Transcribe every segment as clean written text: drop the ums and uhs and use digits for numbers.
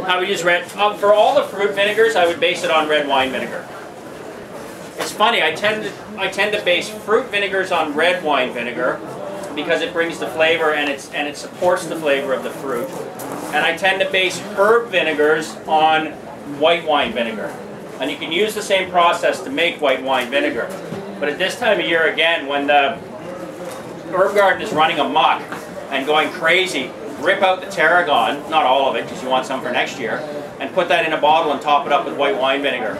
I would use red. For all the fruit vinegars, I would base it on red wine vinegar. It's funny, I tend to base fruit vinegars on red wine vinegar because it brings the flavor and it supports the flavor of the fruit. And I tend to base herb vinegars on white wine vinegar. And you can use the same process to make white wine vinegar. But at this time of year, again, when the herb garden is running amok and going crazy, rip out the tarragon, not all of it because you want some for next year, and put that in a bottle and top it up with white wine vinegar.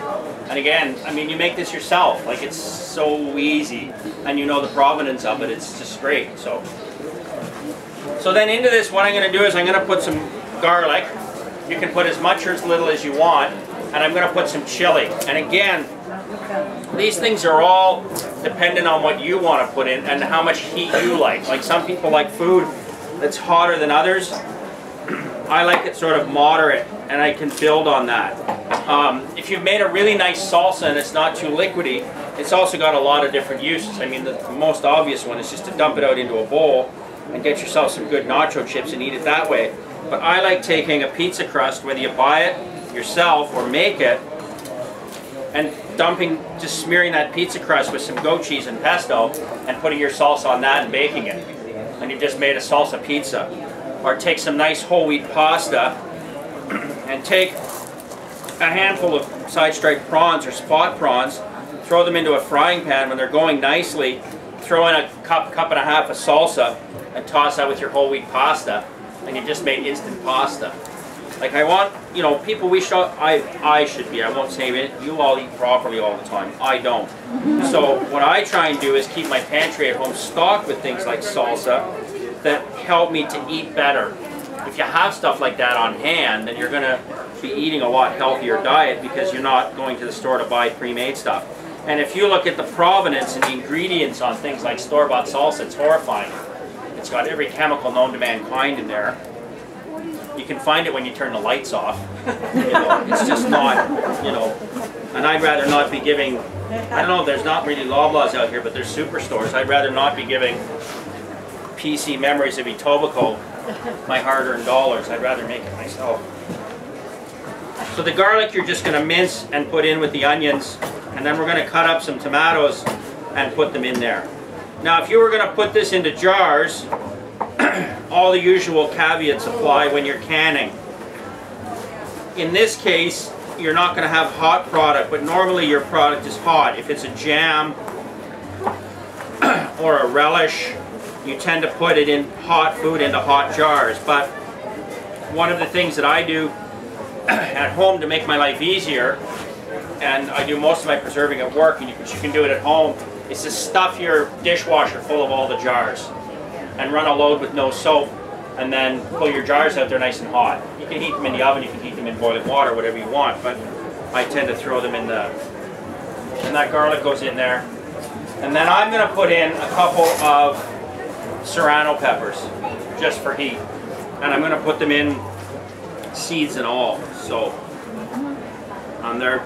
And again, I mean, you make this yourself. Like, it's so easy, and you know the provenance of it. It's just great. So then into this, what I'm going to do is I'm going to put some garlic. You can put as much or as little as you want. And I'm going to put some chili. And again, these things are all dependent on what you want to put in and how much heat you like. Like, some people like food that's hotter than others. I like it sort of moderate, and I can build on that. If you've made a really nice salsa and it's not too liquidy, it's also got a lot of different uses. I mean, the most obvious one is just to dump it out into a bowl and get yourself some good nacho chips and eat it that way. But I like taking a pizza crust, whether you buy it yourself or make it, and just smearing that pizza crust with some goat cheese and pesto and putting your salsa on that and baking it. And you've just made a salsa pizza. Or take some nice whole wheat pasta and take a handful of side striped prawns or spot prawns, throw them into a frying pan when they're going nicely, throw in a cup and a half of salsa, and toss that with your whole wheat pasta, and you've just made instant pasta. Like, I want, you know, people I should be, I won't say it, you all eat properly all the time. I don't. So what I try and do is keep my pantry at home stocked with things like salsa that help me to eat better. If you have stuff like that on hand, then you're going to be eating a lot healthier diet because you're not going to the store to buy pre-made stuff. And if you look at the provenance and the ingredients on things like store-bought salsa, it's horrifying. It's got every chemical known to mankind in there. You can find it when you turn the lights off. You know, it's just not, you know. And I'd rather not be giving, I don't know, there's not really Loblaws out here, but there's superstores. I'd rather not be giving PC Memories of Etobicoke my hard-earned dollars. I'd rather make it myself. So the garlic you're just going to mince and put in with the onions, and then we're going to cut up some tomatoes and put them in there. Now, if you were going to put this into jars, all the usual caveats apply when you're canning. In this case, you're not going to have hot product, but normally your product is hot. If it's a jam or a relish, you tend to put it in hot food into hot jars. But one of the things that I do at home to make my life easier, and I do most of my preserving at work, and you can do it at home, is to stuff your dishwasher full of all the jars and run a load with no soap, and then pull your jars out, they're nice and hot. You can heat them in the oven, you can heat them in boiling water, whatever you want, but I tend to throw them in the, and that garlic goes in there. And then I'm going to put in a couple of serrano peppers, just for heat. And I'm going to put them in seeds and all, so on there.